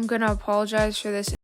I'm gonna apologize for this.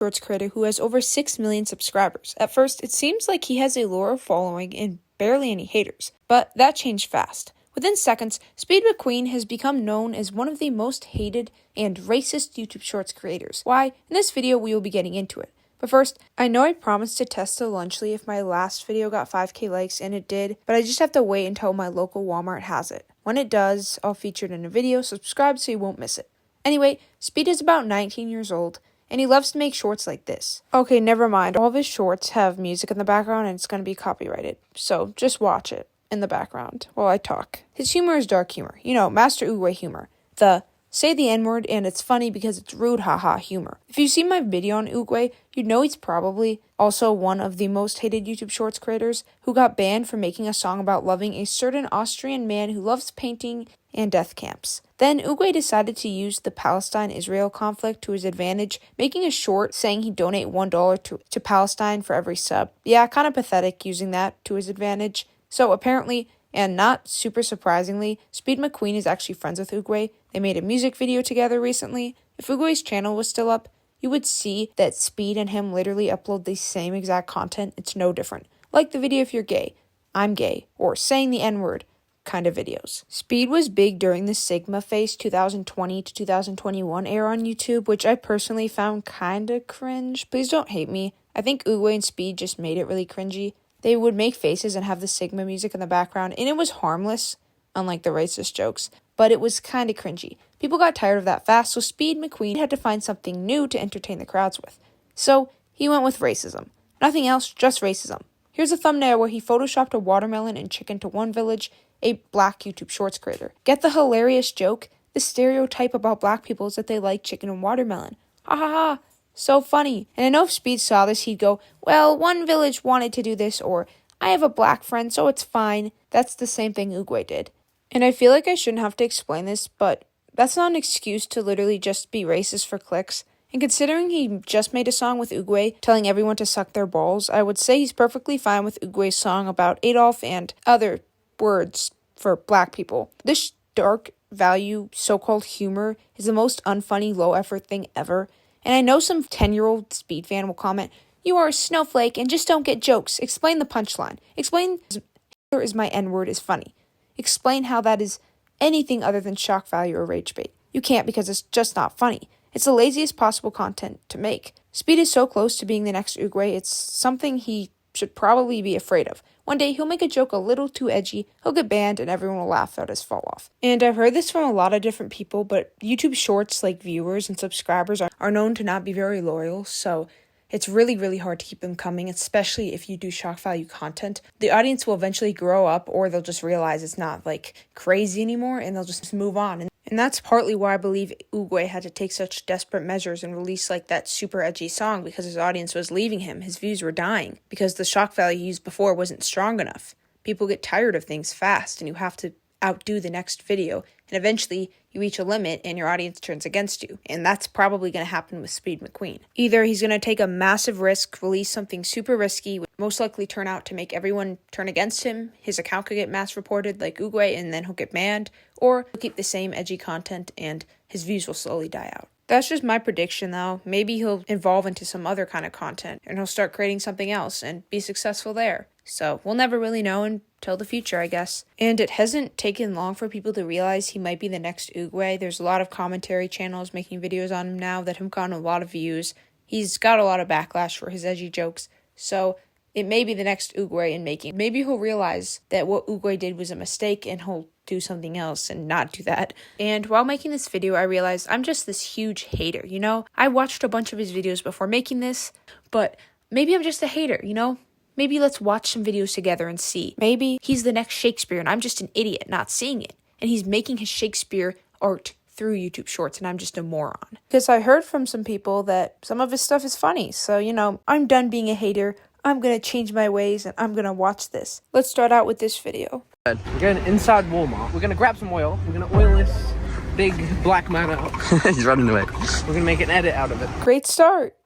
Shorts creator who has over 6 million subscribers. At first, it seems like he has a loyal following and barely any haters, but that changed fast. Within seconds, Speed McQueen has become known as one of the most hated and racist YouTube Shorts creators. Why? In this video, we will be getting into it. But first, I know I promised to test the Lunchly if my last video got 5k likes, and it did, but I just have to wait until my local Walmart has it. When it does, I'll feature it in a video, subscribe so you won't miss it. Anyway, Speed is about 19 years old, and he loves to make shorts like this. Okay, never mind. All of his shorts have music in the background and it's going to be copyrighted. So just watch it in the background while I talk. His humor is dark humor. You know, Master Oogway humor. The say the N-word and it's funny because it's rude haha humor. If you see my video on Oogway, you'd know he's probably also one of the most hated YouTube Shorts creators who got banned for making a song about loving a certain Austrian man who loves painting and death camps. Then Oogway decided to use the Palestine-Israel conflict to his advantage, making a short saying he'd donate $1 to Palestine for every sub. Yeah, kind of pathetic using that to his advantage. So apparently, and not super surprisingly, Speed McQueen is actually friends with Oogway. They made a music video together recently. If Oogway's channel was still up, you would see that Speed and him literally upload the same exact content. It's no different. Like the video if you're gay, I'm gay, or saying the N-word kind of videos. Speed was big during the Sigma Face 2020 to 2021 era on YouTube, which I personally found kinda cringe. Please don't hate me. I think Oogway and Speed just made it really cringy. They would make faces and have the Sigma music in the background, and it was harmless, unlike the racist jokes, but it was kinda cringy. People got tired of that fast, so Speed McQueen had to find something new to entertain the crowds with. So he went with racism. Nothing else, just racism. Here's a thumbnail where he photoshopped a watermelon and chicken to one village, a black YouTube Shorts creator. Get the hilarious joke? The stereotype about black people is that they like chicken and watermelon. Ha ha ha. So funny. And I know if Speed saw this, he'd go, well, one village wanted to do this, or I have a black friend, so it's fine. That's the same thing Oogway did. And I feel like I shouldn't have to explain this, but that's not an excuse to literally just be racist for clicks. And considering he just made a song with Oogway telling everyone to suck their balls, I would say he's perfectly fine with Oogway's song about Adolf and other words for black people. This dark value so-called humor is the most unfunny, low-effort thing ever. And I know some 10-year-old Speed fan will comment, you are a snowflake and just don't get jokes. Explain the punchline. Explain Hitler is my N-word is funny. Explain how that is anything other than shock value or rage bait. You can't because it's just not funny. It's the laziest possible content to make. Speed is so close to being the next Oogway, it's something he should probably be afraid of. One day, he'll make a joke a little too edgy, he'll get banned, and everyone will laugh at his fall off. And I've heard this from a lot of different people, but YouTube Shorts, like viewers and subscribers, are known to not be very loyal, so it's really, really hard to keep them coming, especially if you do shock value content. The audience will eventually grow up, or they'll just realize it's not, crazy anymore, and they'll just move on. And that's partly why I believe Oogway had to take such desperate measures and release that super edgy song, because his audience was leaving him. His views were dying because the shock value he used before wasn't strong enough. People get tired of things fast and you have to outdo the next video. And eventually you reach a limit and your audience turns against you. And that's probably going to happen with Speed McQueen. Either he's going to take a massive risk, release something super risky, which most likely turn out to make everyone turn against him. His account could get mass reported like Oogway and then he'll get banned. Or he'll keep the same edgy content and his views will slowly die out. That's just my prediction though. Maybe he'll evolve into some other kind of content and he'll start creating something else and be successful there. So we'll never really know until the future, I guess. And it hasn't taken long for people to realize he might be the next Oogway. There's a lot of commentary channels making videos on him now that have gotten a lot of views. He's got a lot of backlash for his edgy jokes. So it may be the next Oogway in making. Maybe he'll realize that what Oogway did was a mistake and he'll do something else and not do that. And while making this video, I realized I'm just this huge hater, you know? I watched a bunch of his videos before making this, but maybe I'm just a hater, you know? Maybe let's watch some videos together and see. Maybe he's the next Shakespeare and I'm just an idiot not seeing it. And he's making his Shakespeare art through YouTube Shorts and I'm just a moron. Because I heard from some people that some of his stuff is funny. So, you know, I'm done being a hater. I'm going to change my ways and I'm going to watch this. Let's start out with this video. We're going inside Walmart. We're going to grab some oil. We're going to oil this big black man out. He's running away. We're gonna make an edit out of it. Great start.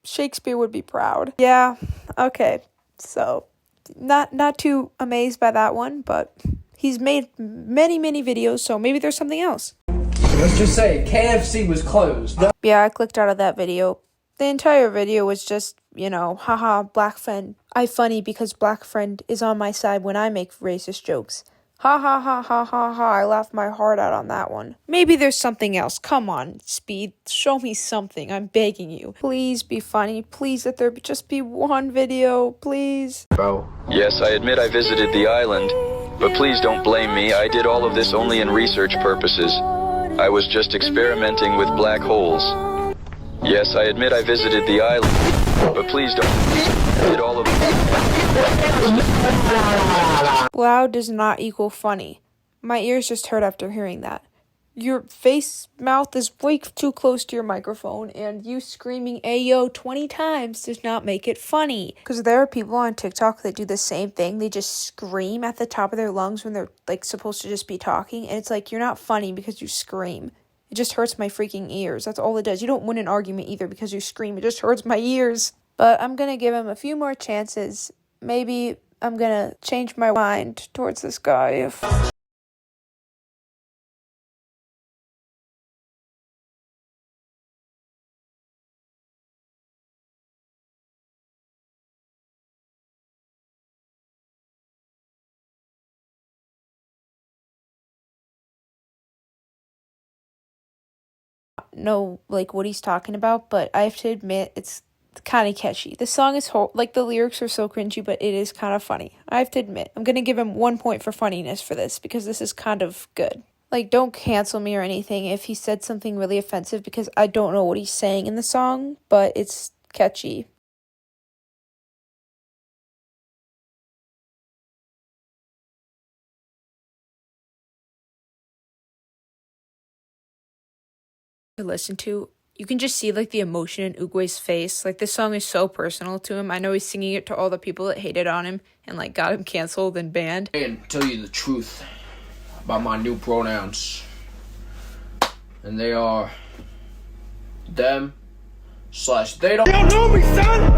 Shakespeare would be proud. Yeah, okay. So, not too amazed by that one, but he's made many videos, so maybe there's something else. Let's just say KFC was closed. Yeah, I clicked out of that video. The entire video was just, haha, black friend. I funny because black friend is on my side when I make racist jokes. Ha ha ha ha ha ha, I laughed my heart out on that one. Maybe there's something else. Come on, Speed, show me something, I'm begging you. Please be funny, please let there just be one video, please. Bro. Yes, I admit I visited the island, but please don't blame me. I did all of this only in research purposes. I was just experimenting with black holes. Yes, I admit I visited the island, but please don't. I did all of Loud does not equal funny. My ears just hurt after hearing that. Your mouth is way too close to your microphone, and you screaming Ayo 20 times does not make it funny. Because there are people on TikTok that do the same thing. They just scream at the top of their lungs when they're supposed to just be talking, and it's like, you're not funny because you scream. It just hurts my freaking ears. That's all it does. You don't win an argument either because you scream. It just hurts my ears. But I'm gonna give him a few more chances. Maybe I'm gonna change my mind towards this guy if... know what he's talking about, but I have to admit it's kind of catchy. The song is the lyrics are so cringy, but it is kind of funny. I have to admit, I'm gonna give him 1 point for funniness for this because this is kind of good. Don't cancel me or anything if he said something really offensive because I don't know what he's saying in the song, but it's catchy. To listen to, you can just see the emotion in Oogway's face. This song is so personal to him. I know he's singing it to all the people that hated on him and got him canceled and banned. And tell you the truth about my new pronouns, and they are them/they don't. You don't know me, son.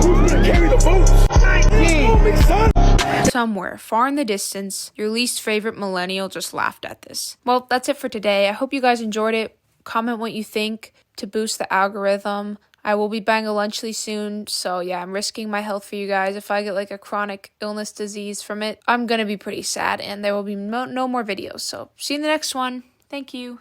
Who's gonna carry the votes? You don't know me, son. Somewhere far in the distance, your least favorite millennial just laughed at this. Well, that's it for today. I hope you guys enjoyed it. Comment what you think to boost the algorithm. I will be buying a lunchly soon, so yeah, I'm risking my health for you guys. If I get a chronic illness disease from it, I'm gonna be pretty sad, and there will be no more videos. So see you in the next one. Thank you.